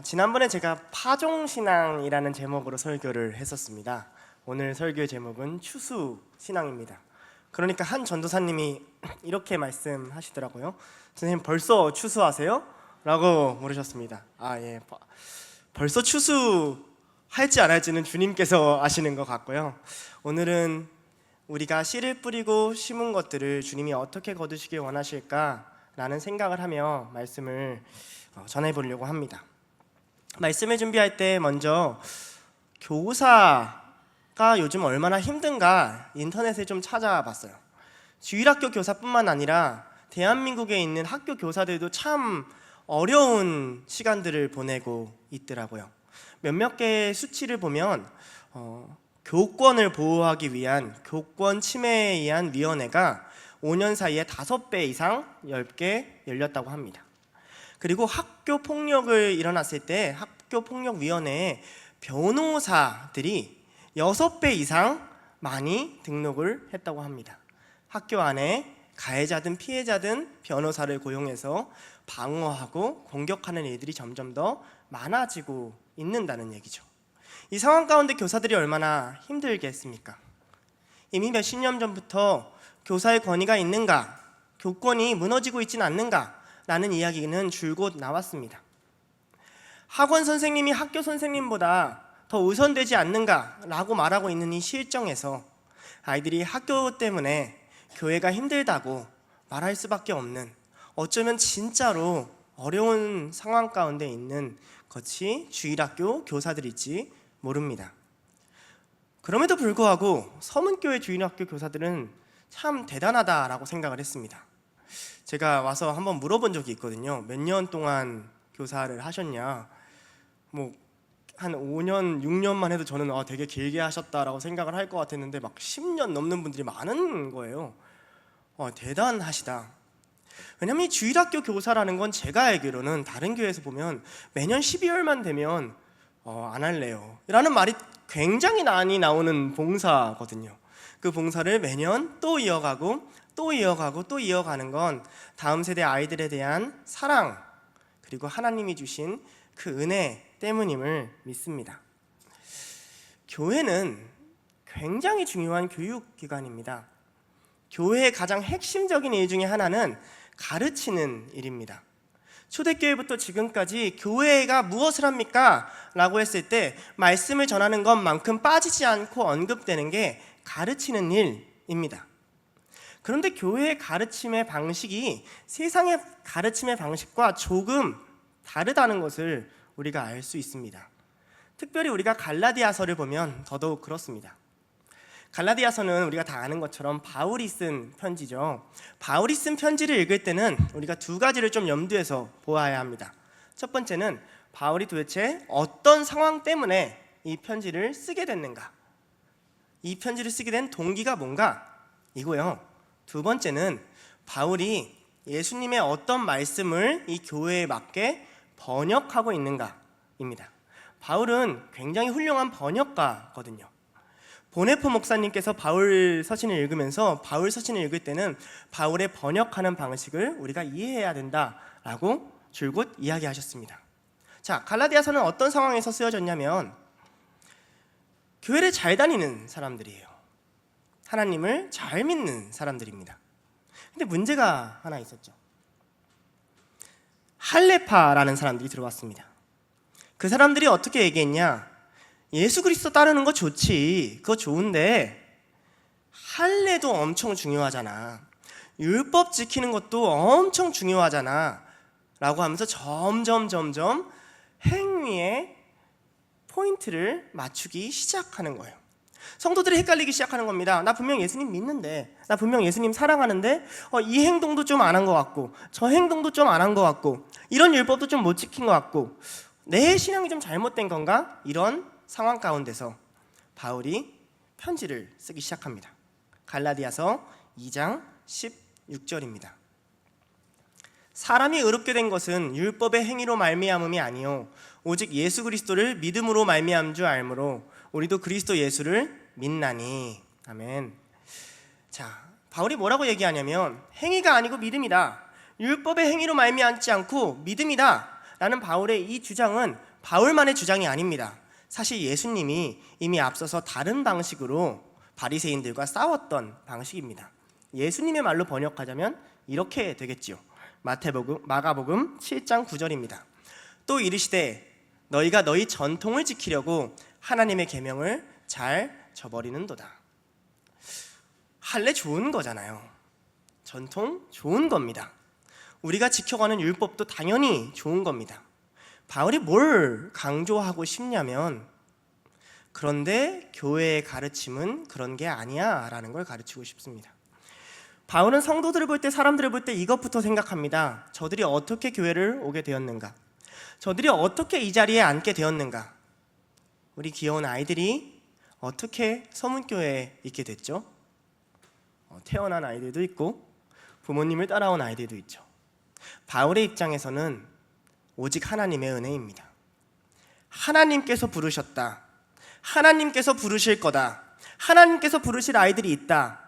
지난번에 제가 파종신앙이라는 제목으로 설교를 했었습니다. 오늘 설교의 제목은 추수신앙입니다. 그러니까 한 전도사님이 이렇게 말씀하시더라고요. 선생님, 벌써 추수하세요? 라고 물으셨습니다. 예, 벌써 추수할지 안 할지는 주님께서 아시는 것 같고요. 오늘은 우리가 씨를 뿌리고 심은 것들을 주님이 어떻게 거두시길 원하실까라는 생각을 하며 말씀을 전해보려고 합니다. 말씀을 준비할 때 먼저 교사가 요즘 얼마나 힘든가 인터넷에 좀 찾아봤어요. 주일학교 교사뿐만 아니라 대한민국에 있는 학교 교사들도 참 어려운 시간들을 보내고 있더라고요. 몇몇 개의 수치를 보면 교권을 보호하기 위한 교권 침해에 의한 위원회가 5년 사이에 5배 이상 10개 열렸다고 합니다. 그리고 학교 폭력을 일어났을 때 학교폭력위원회에 변호사들이 6배 이상 많이 등록을 했다고 합니다. 학교 안에 가해자든 피해자든 변호사를 고용해서 방어하고 공격하는 일들이 점점 더 많아지고 있는다는 얘기죠. 이 상황 가운데 교사들이 얼마나 힘들겠습니까? 이미 몇십 년 전부터 교사의 권위가 있는가, 교권이 무너지고 있지는 않는가 라는 이야기는 줄곧 나왔습니다. 학원 선생님이 학교 선생님보다 더 우선되지 않는가 라고 말하고 있는 이 실정에서 아이들이 학교 때문에 교회가 힘들다고 말할 수밖에 없는, 어쩌면 진짜로 어려운 상황 가운데 있는 것이 주일학교 교사들일지 모릅니다. 그럼에도 불구하고 서문교회 주일학교 교사들은 참 대단하다라고 생각을 했습니다. 제가 와서 한번 물어본 적이 있거든요. 몇 년 동안 교사를 하셨냐? 한 5년, 6년만 해도 저는 되게 길게 하셨다라고 생각을 할 것 같았는데 막 10년 넘는 분들이 많은 거예요. 대단하시다. 왜냐면 이 주일학교 교사라는 건 제가 알기로는 다른 교회에서 보면 매년 12월만 되면 안 할래요 라는 말이 굉장히 많이 나오는 봉사거든요. 그 봉사를 매년 또 이어가고 또 이어가고 또 이어가는 건 다음 세대 아이들에 대한 사랑, 그리고 하나님이 주신 그 은혜 때문임을 믿습니다. 교회는 굉장히 중요한 교육기관입니다. 교회의 가장 핵심적인 일 중에 하나는 가르치는 일입니다. 초대교회부터 지금까지 교회가 무엇을 합니까? 라고 했을 때 말씀을 전하는 것만큼 빠지지 않고 언급되는 게 가르치는 일입니다. 그런데 교회의 가르침의 방식이 세상의 가르침의 방식과 조금 다르다는 것을 우리가 알 수 있습니다. 특별히 우리가 갈라디아서를 보면 더더욱 그렇습니다. 갈라디아서는 우리가 다 아는 것처럼 바울이 쓴 편지죠. 바울이 쓴 편지를 읽을 때는 우리가 두 가지를 좀 염두에서 보아야 합니다. 첫 번째는 바울이 도대체 어떤 상황 때문에 이 편지를 쓰게 됐는가, 이 편지를 쓰게 된 동기가 뭔가 이고요. 두 번째는 바울이 예수님의 어떤 말씀을 이 교회에 맞게 번역하고 있는가입니다. 바울은 굉장히 훌륭한 번역가거든요. 보네포 목사님께서 바울 서신을 읽으면서 바울 서신을 읽을 때는 바울의 번역하는 방식을 우리가 이해해야 된다라고 줄곧 이야기하셨습니다. 자, 갈라디아서는 어떤 상황에서 쓰여졌냐면 교회를 잘 다니는 사람들이에요. 하나님을 잘 믿는 사람들입니다. 근데 문제가 하나 있었죠. 할레파라는 사람들이 들어왔습니다. 그 사람들이 어떻게 얘기했냐? 예수 그리스도 따르는 거 좋지, 그거 좋은데 할례도 엄청 중요하잖아, 율법 지키는 것도 엄청 중요하잖아 라고 하면서 점점 행위에 포인트를 맞추기 시작하는 거예요. 성도들이 헷갈리기 시작하는 겁니다. 나 분명 예수님 믿는데, 나 분명 예수님 사랑하는데 이 행동도 좀 안 한 것 같고 저 행동도 좀 안 한 것 같고 이런 율법도 좀 못 지킨 것 같고 내 신앙이 좀 잘못된 건가? 이런 상황 가운데서 바울이 편지를 쓰기 시작합니다. 갈라디아서 2장 16절입니다. 사람이 의롭게 된 것은 율법의 행위로 말미암음이 아니요 오직 예수 그리스도를 믿음으로 말미암은 줄 알므로 우리도 그리스도 예수를 믿나니. 아멘. 자, 바울이 뭐라고 얘기하냐면 행위가 아니고 믿음이다, 율법의 행위로 말미암지 않고 믿음이다 라는 바울의 이 주장은 바울만의 주장이 아닙니다. 사실 예수님이 이미 앞서서 다른 방식으로 바리새인들과 싸웠던 방식입니다. 예수님의 말로 번역하자면 이렇게 되겠지요. 마가복음 7장 9절입니다. 또 이르시되 너희가 너희 전통을 지키려고 하나님의 계명을 잘 저버리는도다. 할례 좋은 거잖아요. 전통 좋은 겁니다. 우리가 지켜가는 율법도 당연히 좋은 겁니다. 바울이 뭘 강조하고 싶냐면, 그런데 교회의 가르침은 그런 게 아니야 라는 걸 가르치고 싶습니다. 바울은 성도들을 볼 때, 사람들을 볼 때 이것부터 생각합니다. 저들이 어떻게 교회를 오게 되었는가? 저들이 어떻게 이 자리에 앉게 되었는가? 우리 귀여운 아이들이 어떻게 서문교회에 있게 됐죠? 태어난 아이들도 있고 부모님을 따라온 아이들도 있죠. 바울의 입장에서는 오직 하나님의 은혜입니다. 하나님께서 부르셨다. 하나님께서 부르실 거다. 하나님께서 부르실 아이들이 있다.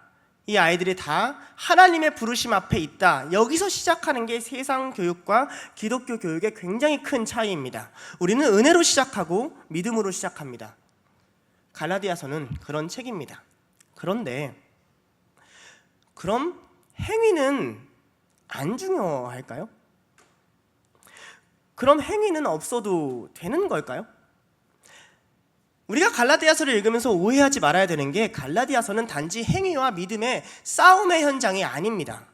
이 아이들이 다 하나님의 부르심 앞에 있다. 여기서 시작하는 게 세상 교육과 기독교 교육의 굉장히 큰 차이입니다. 우리는 은혜로 시작하고 믿음으로 시작합니다. 갈라디아서는 그런 책입니다. 그런데 그럼 행위는 안 중요할까요? 그럼 행위는 없어도 되는 걸까요? 우리가 갈라디아서를 읽으면서 오해하지 말아야 되는 게, 갈라디아서는 단지 행위와 믿음의 싸움의 현장이 아닙니다.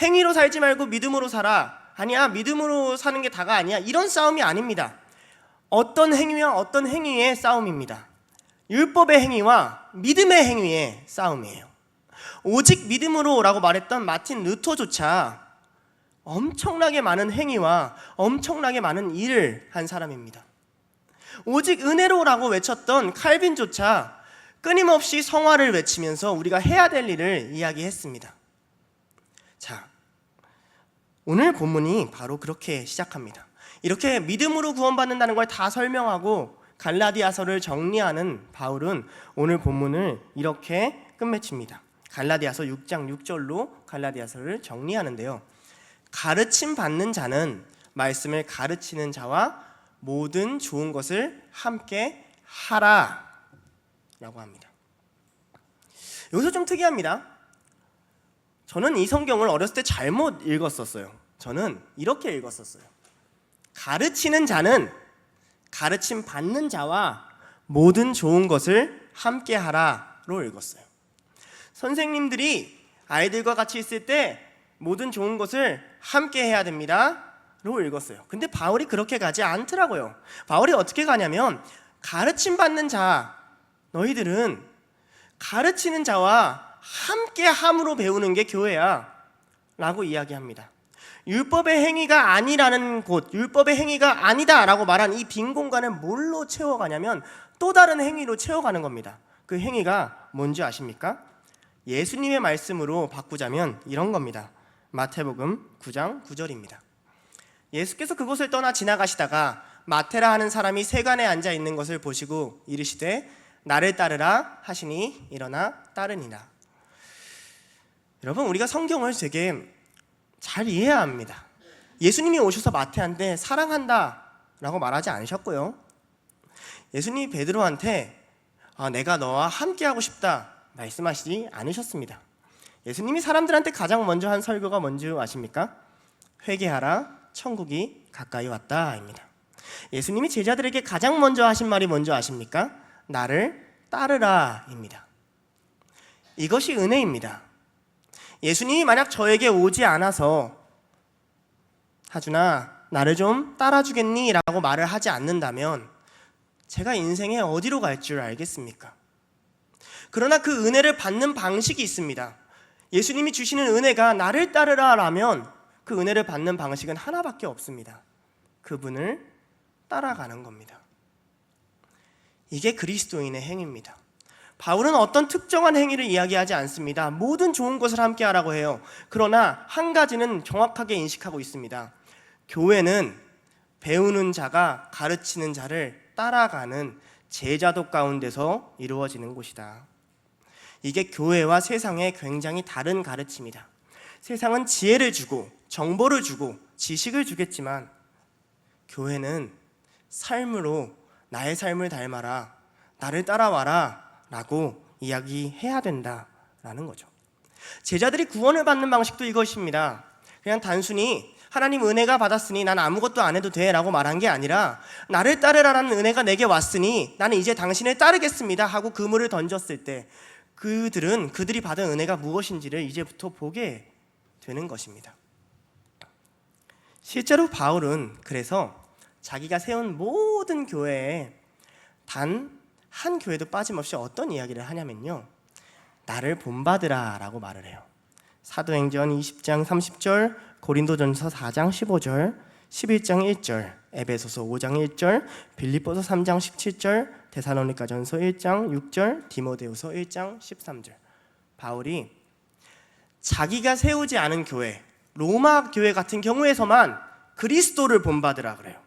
행위로 살지 말고 믿음으로 살아. 아니야, 믿음으로 사는 게 다가 아니야. 이런 싸움이 아닙니다. 어떤 행위와 어떤 행위의 싸움입니다. 율법의 행위와 믿음의 행위의 싸움이에요. 오직 믿음으로 라고 말했던 마틴 루터조차 엄청나게 많은 행위와 엄청나게 많은 일을 한 사람입니다. 오직 은혜로라고 외쳤던 칼빈조차 끊임없이 성화를 외치면서 우리가 해야 될 일을 이야기했습니다. 자, 오늘 본문이 바로 그렇게 시작합니다. 이렇게 믿음으로 구원받는다는 걸 다 설명하고 갈라디아서를 정리하는 바울은 오늘 본문을 이렇게 끝맺힙니다. 갈라디아서 6장 6절로 갈라디아서를 정리하는데요. 가르침 받는 자는 말씀을 가르치는 자와 모든 좋은 것을 함께 하라 라고 합니다. 여기서 좀 특이합니다. 저는 이 성경을 어렸을 때 잘못 읽었었어요. 저는 이렇게 읽었었어요. 가르치는 자는 가르침 받는 자와 모든 좋은 것을 함께 하라로 읽었어요. 선생님들이 아이들과 같이 있을 때 모든 좋은 것을 함께 해야 됩니다 로 읽었어요. 근데 바울이 그렇게 가지 않더라고요. 바울이 어떻게 가냐면, 가르침 받는 자, 너희들은 가르치는 자와 함께 함으로 배우는 게 교회야 라고 이야기합니다. 율법의 행위가 아니라는 곳, 율법의 행위가 아니다 라고 말한 이 빈 공간을 뭘로 채워가냐면 또 다른 행위로 채워가는 겁니다. 그 행위가 뭔지 아십니까? 예수님의 말씀으로 바꾸자면 이런 겁니다. 마태복음 9장 9절입니다. 예수께서 그곳을 떠나 지나가시다가 마테라 하는 사람이 세간에 앉아 있는 것을 보시고 이르시되 나를 따르라 하시니 일어나 따르니라. 여러분, 우리가 성경을 되게 잘 이해해야 합니다. 예수님이 오셔서 마태한테 사랑한다 라고 말하지 않으셨고요. 예수님이 베드로한테 내가 너와 함께하고 싶다 말씀하시지 않으셨습니다. 예수님이 사람들한테 가장 먼저 한 설교가 뭔지 아십니까? 회개하라, 천국이 가까이 왔다 입니다. 예수님이 제자들에게 가장 먼저 하신 말이 뭔지 아십니까? 나를 따르라 입니다. 이것이 은혜입니다. 예수님이 만약 저에게 오지 않아서 하준아 나를 좀 따라주겠니? 라고 말을 하지 않는다면 제가 인생에 어디로 갈 줄 알겠습니까? 그러나 그 은혜를 받는 방식이 있습니다. 예수님이 주시는 은혜가 나를 따르라 라면 그 은혜를 받는 방식은 하나밖에 없습니다. 그분을 따라가는 겁니다. 이게 그리스도인의 행위입니다. 바울은 어떤 특정한 행위를 이야기하지 않습니다. 모든 좋은 것을 함께 하라고 해요. 그러나 한 가지는 정확하게 인식하고 있습니다. 교회는 배우는 자가 가르치는 자를 따라가는 제자도 가운데서 이루어지는 곳이다. 이게 교회와 세상의 굉장히 다른 가르침이다. 세상은 지혜를 주고 정보를 주고 지식을 주겠지만 교회는 삶으로 나의 삶을 닮아라, 나를 따라와라 라고 이야기해야 된다라는 거죠. 제자들이 구원을 받는 방식도 이것입니다. 그냥 단순히 하나님 은혜가 받았으니 난 아무것도 안 해도 돼 라고 말한 게 아니라, 나를 따르라라는 은혜가 내게 왔으니 나는 이제 당신을 따르겠습니다 하고 그물을 던졌을 때 그들이 받은 은혜가 무엇인지를 이제부터 보게 되는 것입니다. 실제로 바울은 그래서 자기가 세운 모든 교회에 단 한 교회도 빠짐없이 어떤 이야기를 하냐면요, 나를 본받으라 라고 말을 해요. 사도행전 20장 30절, 고린도전서 4장 15절, 11장 1절, 에베소서 5장 1절, 빌립보서 3장 17절, 데살로니가전서 1장 6절, 디모데후서 1장 13절. 바울이 자기가 세우지 않은 교회, 로마 교회 같은 경우에서만 그리스도를 본받으라 그래요.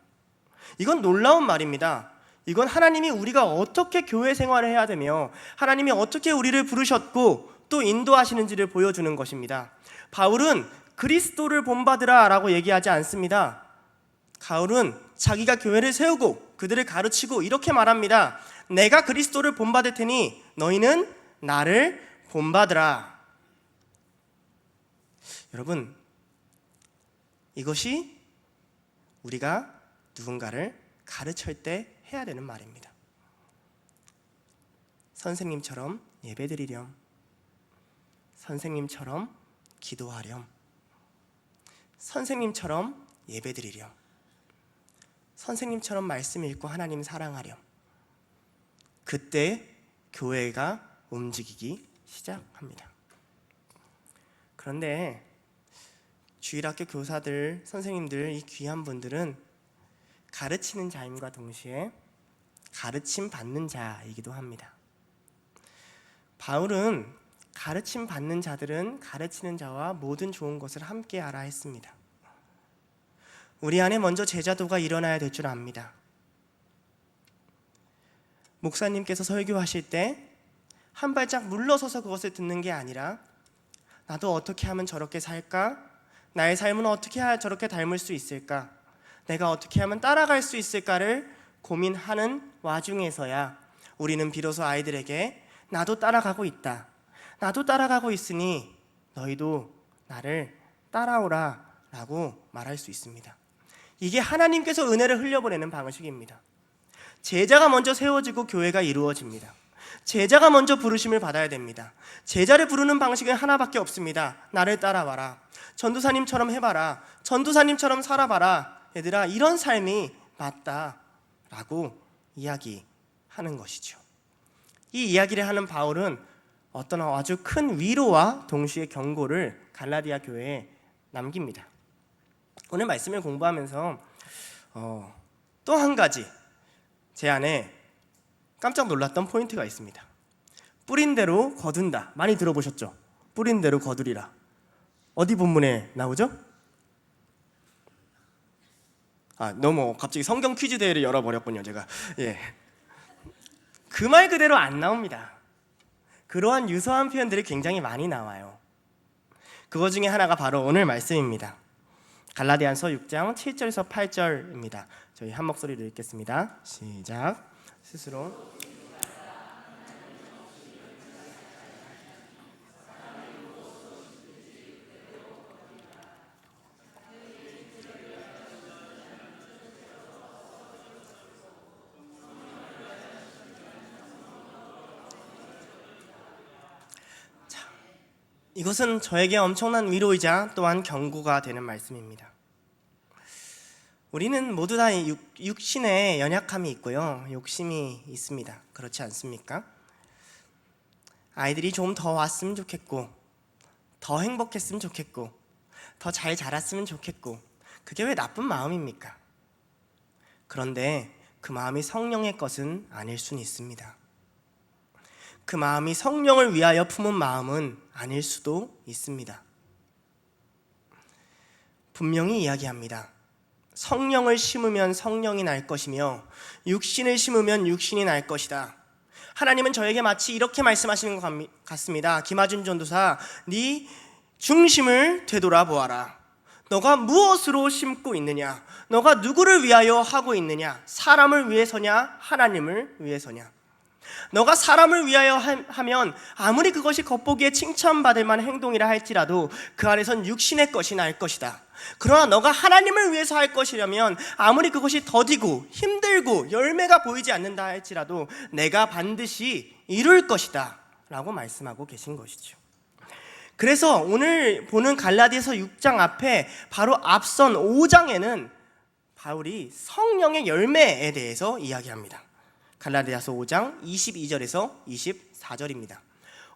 이건 놀라운 말입니다. 이건 하나님이 우리가 어떻게 교회 생활을 해야 되며 하나님이 어떻게 우리를 부르셨고 또 인도하시는지를 보여주는 것입니다. 바울은 그리스도를 본받으라 라고 얘기하지 않습니다. 바울은 자기가 교회를 세우고 그들을 가르치고 이렇게 말합니다. 내가 그리스도를 본받을 테니 너희는 나를 본받으라. 여러분, 이것이 우리가 누군가를 가르칠 때 해야 되는 말입니다. 선생님처럼 예배드리렴, 선생님처럼 기도하렴, 선생님처럼 예배드리렴, 선생님처럼 말씀 읽고 하나님 사랑하렴. 그때 교회가 움직이기 시작합니다. 그런데 주일학교 교사들, 선생님들, 이 귀한 분들은 가르치는 자임과 동시에 가르침 받는 자이기도 합니다. 바울은 가르침 받는 자들은 가르치는 자와 모든 좋은 것을 함께 하라 했습니다. 우리 안에 먼저 제자도가 일어나야 될 줄 압니다. 목사님께서 설교하실 때 한 발짝 물러서서 그것을 듣는 게 아니라, 나도 어떻게 하면 저렇게 살까? 나의 삶은 어떻게 해야 저렇게 닮을 수 있을까? 내가 어떻게 하면 따라갈 수 있을까를 고민하는 와중에서야 우리는 비로소 아이들에게 나도 따라가고 있다, 나도 따라가고 있으니 너희도 나를 따라오라 라고 말할 수 있습니다. 이게 하나님께서 은혜를 흘려보내는 방식입니다. 제자가 먼저 세워지고 교회가 이루어집니다. 제자가 먼저 부르심을 받아야 됩니다. 제자를 부르는 방식은 하나밖에 없습니다. 나를 따라와라, 전도사님처럼 해봐라, 전도사님처럼 살아봐라, 얘들아 이런 삶이 맞다 라고 이야기하는 것이죠. 이 이야기를 하는 바울은 어떤 아주 큰 위로와 동시에 경고를 갈라디아 교회에 남깁니다. 오늘 말씀을 공부하면서 또 한 가지 제 안에 깜짝 놀랐던 포인트가 있습니다. 뿌린 대로 거둔다. 많이 들어보셨죠? 뿌린 대로 거두리라. 어디 본문에 나오죠? 너무 갑자기 성경 퀴즈 대회를 열어버렸군요 제가. 그 말 그대로 안 나옵니다. 그러한 유사한 표현들이 굉장히 많이 나와요. 그거 중에 하나가 바로 오늘 말씀입니다. 갈라디아서 6장 7절에서 8절입니다. 저희 한 목소리로 읽겠습니다. 시작. 스스로 이것은 저에게 엄청난 위로이자 또한 경고가 되는 말씀입니다. 우리는 모두 다 육신에 연약함이 있고요, 욕심이 있습니다. 그렇지 않습니까? 아이들이 좀 더 왔으면 좋겠고, 더 행복했으면 좋겠고, 더 잘 자랐으면 좋겠고, 그게 왜 나쁜 마음입니까? 그런데 그 마음이 성령의 것은 아닐 수는 있습니다. 그 마음이 성령을 위하여 품은 마음은 아닐 수도 있습니다. 분명히 이야기합니다. 성령을 심으면 성령이 날 것이며 육신을 심으면 육신이 날 것이다. 하나님은 저에게 마치 이렇게 말씀하시는 것 같습니다. 김하준 전도사, 네 중심을 되돌아보아라. 너가 무엇으로 심고 있느냐? 너가 누구를 위하여 하고 있느냐? 사람을 위해서냐? 하나님을 위해서냐? 너가 사람을 위하여 하면 아무리 그것이 겉보기에 칭찬받을 만한 행동이라 할지라도 그 안에선 육신의 것이 날 것이다. 그러나 너가 하나님을 위해서 할 것이라면 아무리 그것이 더디고 힘들고 열매가 보이지 않는다 할지라도 내가 반드시 이룰 것이다 라고 말씀하고 계신 것이죠. 그래서 오늘 보는 갈라디아서 6장 앞에 바로 앞선 5장에는 바울이 성령의 열매에 대해서 이야기합니다. 갈라디아서 5장 22절에서 24절입니다.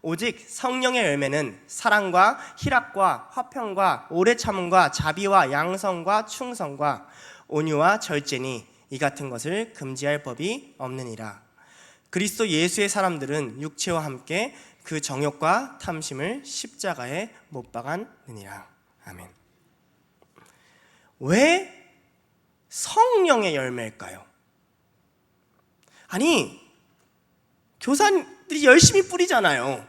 오직 성령의 열매는 사랑과 희락과 화평과 오래 참음과 자비와 양성과 충성과 온유와 절제니 이 같은 것을 금지할 법이 없느니라. 그리스도 예수의 사람들은 육체와 함께 그 정욕과 탐심을 십자가에 못 박았느니라. 아멘. 왜 성령의 열매일까요? 아니, 교사들이 열심히 뿌리잖아요.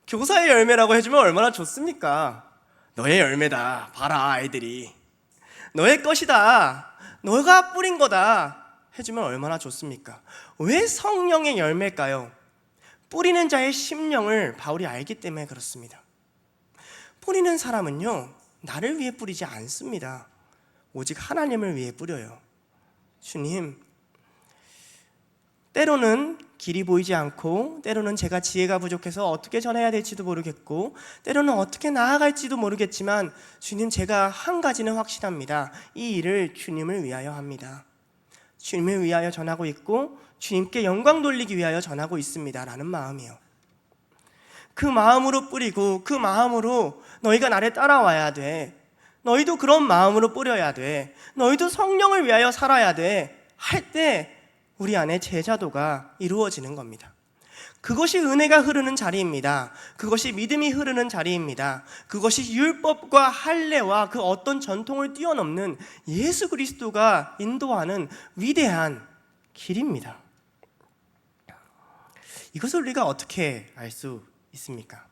교사의 열매라고 해주면 얼마나 좋습니까? 너의 열매다. 봐라, 아이들이. 너의 것이다. 너가 뿌린 거다. 해주면 얼마나 좋습니까? 왜 성령의 열매일까요? 뿌리는 자의 심령을 바울이 알기 때문에 그렇습니다. 뿌리는 사람은요, 나를 위해 뿌리지 않습니다. 오직 하나님을 위해 뿌려요. 주님, 때로는 길이 보이지 않고, 때로는 제가 지혜가 부족해서 어떻게 전해야 될지도 모르겠고, 때로는 어떻게 나아갈지도 모르겠지만 주님, 제가 한 가지는 확실합니다. 이 일을 주님을 위하여 합니다. 주님을 위하여 전하고 있고 주님께 영광 돌리기 위하여 전하고 있습니다 라는 마음이요. 그 마음으로 뿌리고 그 마음으로 너희가 나를 따라와야 돼. 너희도 그런 마음으로 뿌려야 돼. 너희도 성령을 위하여 살아야 돼. 할 때 우리 안에 제자도가 이루어지는 겁니다. 그것이 은혜가 흐르는 자리입니다. 그것이 믿음이 흐르는 자리입니다. 그것이 율법과 할례와 그 어떤 전통을 뛰어넘는 예수 그리스도가 인도하는 위대한 길입니다. 이것을 우리가 어떻게 알 수 있습니까?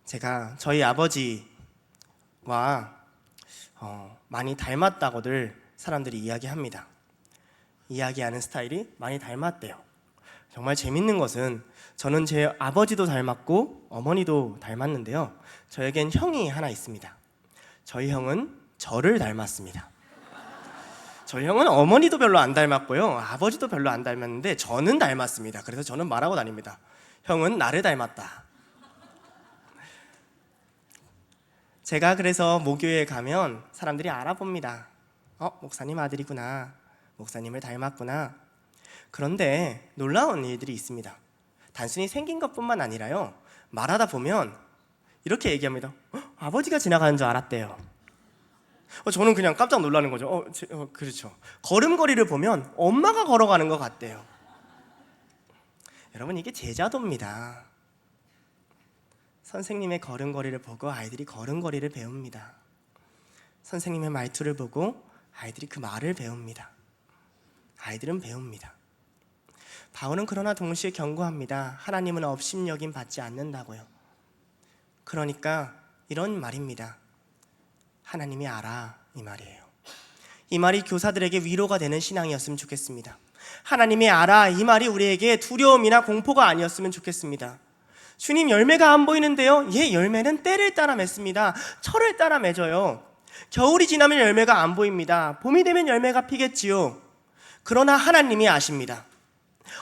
제가 저희 아버지와 많이 닮았다고들 사람들이 이야기합니다. 이야기하는 스타일이 많이 닮았대요. 정말 재밌는 것은 저는 제 아버지도 닮았고 어머니도 닮았는데요, 저에겐 형이 하나 있습니다. 저희 형은 저를 닮았습니다. 저희 형은 어머니도 별로 안 닮았고요, 아버지도 별로 안 닮았는데 저는 닮았습니다. 그래서 저는 말하고 다닙니다. 형은 나를 닮았다. 제가 그래서 모교에 가면 사람들이 알아봅니다. 목사님 아들이구나, 목사님을 닮았구나. 그런데 놀라운 일들이 있습니다. 단순히 생긴 것뿐만 아니라요, 말하다 보면 이렇게 얘기합니다. 아버지가 지나가는 줄 알았대요. 저는 그냥 깜짝 놀라는 거죠. 그렇죠. 걸음걸이를 보면 엄마가 걸어가는 것 같대요. 여러분, 이게 제자도입니다. 선생님의 걸음걸이를 보고 아이들이 걸음걸이를 배웁니다. 선생님의 말투를 보고 아이들이 그 말을 배웁니다. 아이들은 배웁니다. 바울은 그러나 동시에 경고합니다. 하나님은 업신여김 받지 않는다고요. 그러니까 이런 말입니다. 하나님이 알아, 이 말이에요. 이 말이 교사들에게 위로가 되는 신앙이었으면 좋겠습니다. 하나님이 알아, 이 말이 우리에게 두려움이나 공포가 아니었으면 좋겠습니다. 주님, 열매가 안 보이는데요? 열매는 때를 따라 맺습니다. 철을 따라 맺어요. 겨울이 지나면 열매가 안 보입니다. 봄이 되면 열매가 피겠지요. 그러나 하나님이 아십니다.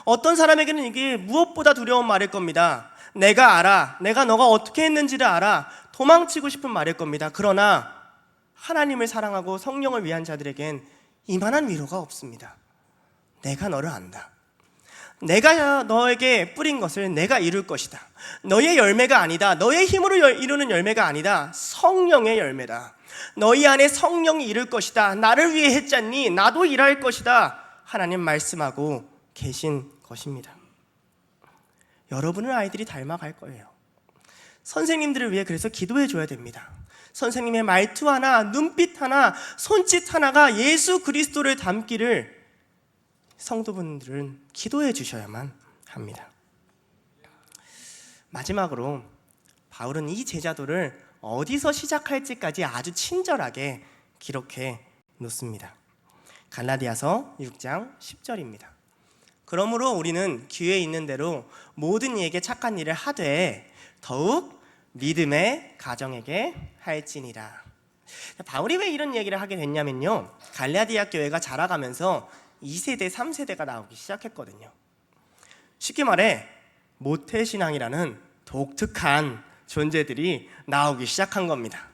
어떤 사람에게는 이게 무엇보다 두려운 말일 겁니다. 내가 알아, 내가 너가 어떻게 했는지를 알아, 도망치고 싶은 말일 겁니다. 그러나 하나님을 사랑하고 성령을 위한 자들에겐 이만한 위로가 없습니다. 내가 너를 안다. 내가 너에게 뿌린 것을 내가 이룰 것이다. 너의 열매가 아니다. 너의 힘으로 이루는 열매가 아니다. 성령의 열매다. 너희 안에 성령이 이룰 것이다. 나를 위해 했잖니 나도 일할 것이다. 하나님 말씀하고 계신 것입니다. 여러분을 아이들이 닮아갈 거예요. 선생님들을 위해 그래서 기도해 줘야 됩니다. 선생님의 말투 하나, 눈빛 하나, 손짓 하나가 예수 그리스도를 닮기를 성도분들은 기도해 주셔야만 합니다. 마지막으로 바울은 이 제자도를 어디서 시작할지까지 아주 친절하게 기록해 놓습니다. 갈라디아서 6장 10절입니다. 그러므로 우리는 기회 있는 대로 모든 이에게 착한 일을 하되 더욱 믿음의 가정에게 할지니라. 바울이 왜 이런 얘기를 하게 됐냐면요, 갈라디아 교회가 자라가면서 2세대, 3세대가 나오기 시작했거든요. 쉽게 말해 모태신앙이라는 독특한 존재들이 나오기 시작한 겁니다.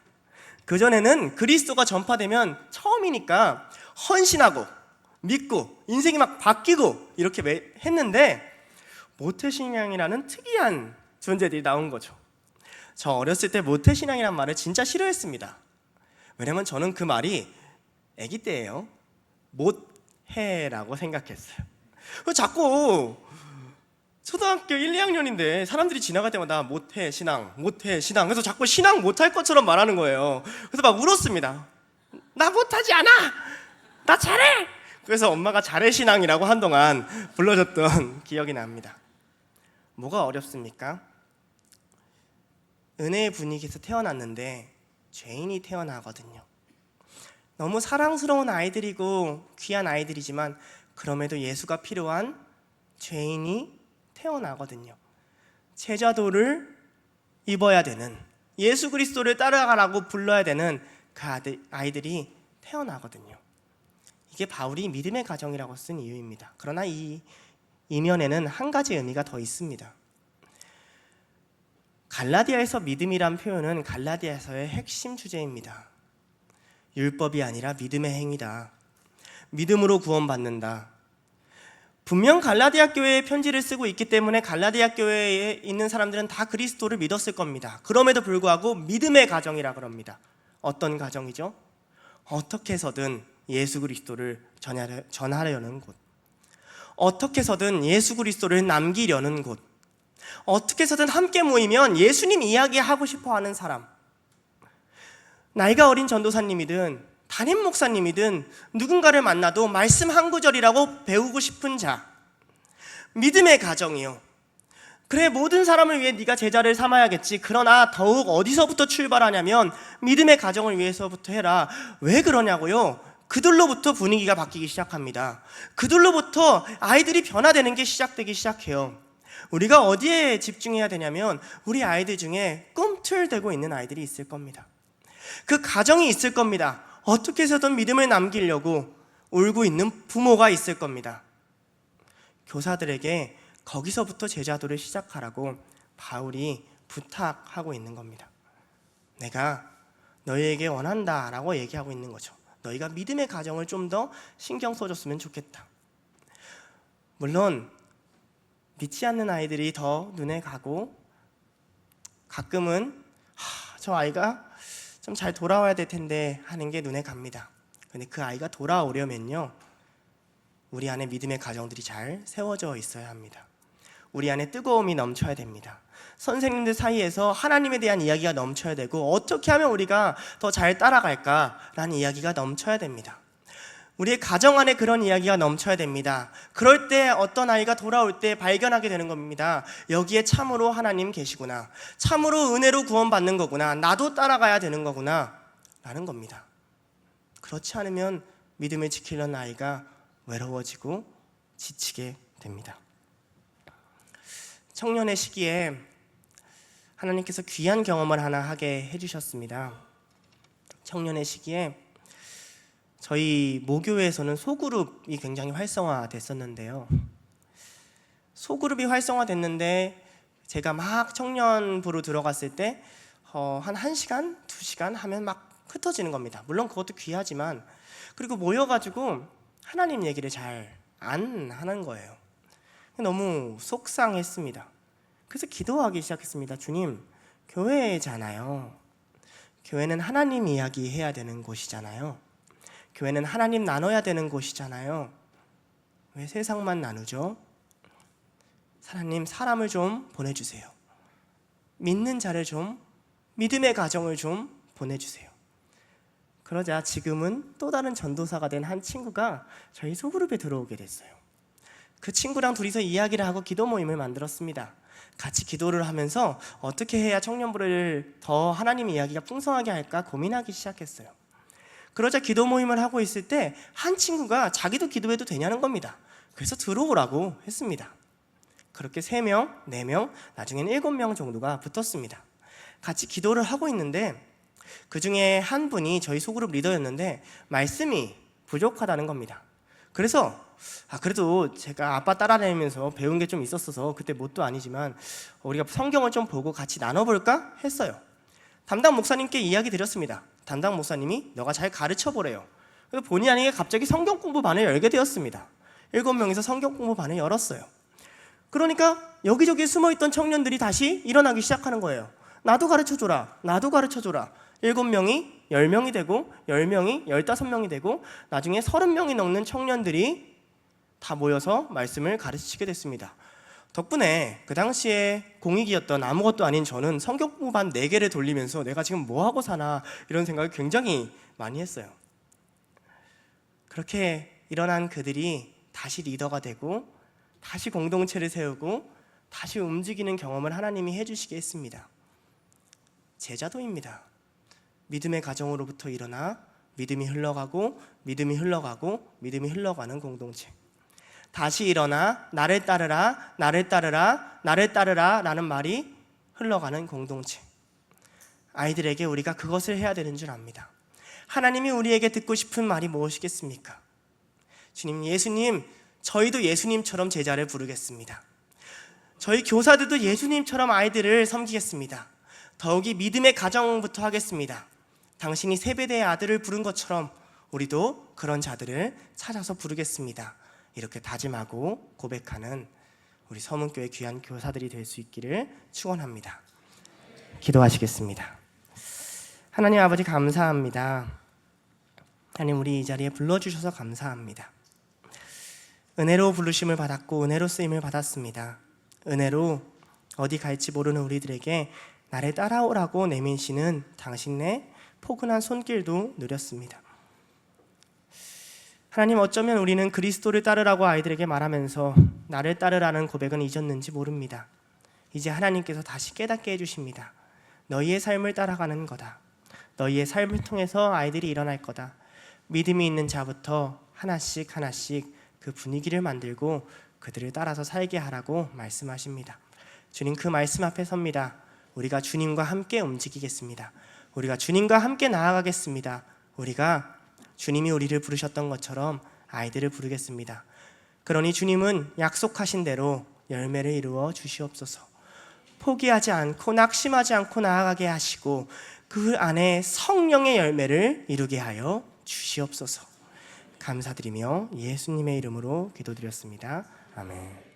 그전에는 그리스도가 전파되면 처음이니까 헌신하고 믿고 인생이 막 바뀌고 이렇게 했는데, 모태신앙이라는 특이한 존재들이 나온 거죠. 저 어렸을 때 모태신앙이란 말을 진짜 싫어했습니다. 왜냐면 저는 그 말이 아기 때예요. 못해라고 생각했어요. 자꾸 초등학교 1, 2학년인데 사람들이 지나갈 때마다 못해 신앙, 못해 신앙, 그래서 자꾸 신앙 못할 것처럼 말하는 거예요. 그래서 막 울었습니다. 나 못하지 않아! 나 잘해! 그래서 엄마가 잘해 신앙이라고 한동안 불러줬던 기억이 납니다. 뭐가 어렵습니까? 은혜의 분위기에서 태어났는데 죄인이 태어나거든요. 너무 사랑스러운 아이들이고 귀한 아이들이지만 그럼에도 예수가 필요한 죄인이 태어나거든요. 제자도를 입어야 되는, 예수 그리스도를 따라가라고 불러야 되는 그 아이들이 태어나거든요. 이게 바울이 믿음의 가정이라고 쓴 이유입니다. 그러나 이 이면에는 한 가지 의미가 더 있습니다. 갈라디아에서 믿음이란 표현은 갈라디아서의 핵심 주제입니다. 율법이 아니라 믿음의 행위다. 믿음으로 구원받는다. 분명 갈라디아 교회에 편지를 쓰고 있기 때문에 갈라디아 교회에 있는 사람들은 다 그리스도를 믿었을 겁니다. 그럼에도 불구하고 믿음의 가정이라 그럽니다. 어떤 가정이죠? 어떻게 해서든 예수 그리스도를 전하려는 곳, 어떻게 해서든 예수 그리스도를 남기려는 곳, 어떻게 해서든 함께 모이면 예수님 이야기하고 싶어하는 사람, 나이가 어린 전도사님이든 담임 목사님이든 누군가를 만나도 말씀 한 구절이라고 배우고 싶은 자, 믿음의 가정이요. 그래, 모든 사람을 위해 네가 제자를 삼아야겠지. 그러나 더욱 어디서부터 출발하냐면 믿음의 가정을 위해서부터 해라. 왜 그러냐고요? 그들로부터 분위기가 바뀌기 시작합니다. 그들로부터 아이들이 변화되는 게 시작되기 시작해요. 우리가 어디에 집중해야 되냐면 우리 아이들 중에 꿈틀대고 있는 아이들이 있을 겁니다. 그 가정이 있을 겁니다. 어떻게 해서든 믿음을 남기려고 울고 있는 부모가 있을 겁니다. 교사들에게 거기서부터 제자도를 시작하라고 바울이 부탁하고 있는 겁니다. 내가 너희에게 원한다 라고 얘기하고 있는 거죠. 너희가 믿음의 가정을 좀 더 신경 써줬으면 좋겠다. 물론 믿지 않는 아이들이 더 눈에 가고 가끔은 저 아이가 좀 잘 돌아와야 될 텐데 하는 게 눈에 갑니다. 근데 그 아이가 돌아오려면요, 우리 안에 믿음의 가정들이 잘 세워져 있어야 합니다. 우리 안에 뜨거움이 넘쳐야 됩니다. 선생님들 사이에서 하나님에 대한 이야기가 넘쳐야 되고 어떻게 하면 우리가 더 잘 따라갈까라는 이야기가 넘쳐야 됩니다. 우리의 가정 안에 그런 이야기가 넘쳐야 됩니다. 그럴 때 어떤 아이가 돌아올 때 발견하게 되는 겁니다. 여기에 참으로 하나님 계시구나, 참으로 은혜로 구원받는 거구나, 나도 따라가야 되는 거구나 라는 겁니다. 그렇지 않으면 믿음을 지키려는 아이가 외로워지고 지치게 됩니다. 청년의 시기에 하나님께서 귀한 경험을 하나 하게 해주셨습니다. 청년의 시기에 저희 모교회에서는 소그룹이 굉장히 활성화됐었는데요. 소그룹이 활성화됐는데 제가 막 청년부로 들어갔을 때 한 1시간, 2시간 하면 막 흩어지는 겁니다. 물론 그것도 귀하지만, 그리고 모여가지고 하나님 얘기를 잘 안 하는 거예요. 너무 속상했습니다. 그래서 기도하기 시작했습니다. 주님, 교회잖아요. 교회는 하나님 이야기 해야 되는 곳이잖아요. 교회는 하나님 나눠야 되는 곳이잖아요. 왜 세상만 나누죠? 하나님, 사람을 좀 보내주세요. 믿는 자를 좀, 믿음의 가정을 좀 보내주세요. 그러자 지금은 또 다른 전도사가 된 한 친구가 저희 소그룹에 들어오게 됐어요. 그 친구랑 둘이서 이야기를 하고 기도 모임을 만들었습니다. 같이 기도를 하면서 어떻게 해야 청년부를 더 하나님의 이야기가 풍성하게 할까 고민하기 시작했어요. 그러자 기도 모임을 하고 있을 때 한 친구가 자기도 기도해도 되냐는 겁니다. 그래서 들어오라고 했습니다. 그렇게 3명, 4명, 나중에는 7명 정도가 붙었습니다. 같이 기도를 하고 있는데 그 중에 한 분이 저희 소그룹 리더였는데 말씀이 부족하다는 겁니다. 그래서 그래도 제가 아빠 따라다니면서 배운 게 좀 있었어서 그때 뭣도 아니지만 우리가 성경을 좀 보고 같이 나눠볼까 했어요. 담당 목사님께 이야기 드렸습니다. 담당 목사님이 너가 잘 가르쳐 보래요. 그래서 본의 아니게 갑자기 성경 공부반을 열게 되었습니다. 7명이서 성경 공부반을 열었어요. 그러니까 여기저기 숨어있던 청년들이 다시 일어나기 시작하는 거예요. 나도 가르쳐줘라, 나도 가르쳐줘라. 7명이 10명이 되고 10명이 15명이 되고 나중에 30명이 넘는 청년들이 다 모여서 말씀을 가르치게 됐습니다. 덕분에 그 당시에 공익이었던 아무것도 아닌 저는 성경 공부반 4개를 돌리면서 내가 지금 뭐하고 사나 이런 생각을 굉장히 많이 했어요. 그렇게 일어난 그들이 다시 리더가 되고 다시 공동체를 세우고 다시 움직이는 경험을 하나님이 해주시게 했습니다. 제자도입니다. 믿음의 가정으로부터 일어나 믿음이 흘러가고 믿음이 흘러가고 믿음이 흘러가는 공동체. 다시 일어나 나를 따르라, 나를 따르라, 나를 따르라 라는 말이 흘러가는 공동체. 아이들에게 우리가 그것을 해야 되는 줄 압니다. 하나님이 우리에게 듣고 싶은 말이 무엇이겠습니까? 주님, 예수님, 저희도 예수님처럼 제자를 부르겠습니다. 저희 교사들도 예수님처럼 아이들을 섬기겠습니다. 더욱이 믿음의 가정부터 하겠습니다. 당신이 세베대의 아들을 부른 것처럼 우리도 그런 자들을 찾아서 부르겠습니다. 이렇게 다짐하고 고백하는 우리 서문교회 귀한 교사들이 될 수 있기를 축원합니다. 기도하시겠습니다. 하나님 아버지 감사합니다. 하나님 우리 이 자리에 불러주셔서 감사합니다. 은혜로 부르심을 받았고 은혜로 쓰임을 받았습니다. 은혜로 어디 갈지 모르는 우리들에게 나를 따라오라고 내미시는 당신의 포근한 손길도 누렸습니다. 하나님, 어쩌면 우리는 그리스도를 따르라고 아이들에게 말하면서 나를 따르라는 고백은 잊었는지 모릅니다. 이제 하나님께서 다시 깨닫게 해주십니다. 너희의 삶을 따라가는 거다. 너희의 삶을 통해서 아이들이 일어날 거다. 믿음이 있는 자부터 하나씩 하나씩 그 분위기를 만들고 그들을 따라서 살게 하라고 말씀하십니다. 주님, 그 말씀 앞에 섭니다. 우리가 주님과 함께 움직이겠습니다. 우리가 주님과 함께 나아가겠습니다. 우리가 주님이 우리를 부르셨던 것처럼 아이들을 부르겠습니다. 그러니 주님은 약속하신 대로 열매를 이루어 주시옵소서. 포기하지 않고 낙심하지 않고 나아가게 하시고 그 안에 성령의 열매를 이루게 하여 주시옵소서. 감사드리며 예수님의 이름으로 기도드렸습니다. 아멘.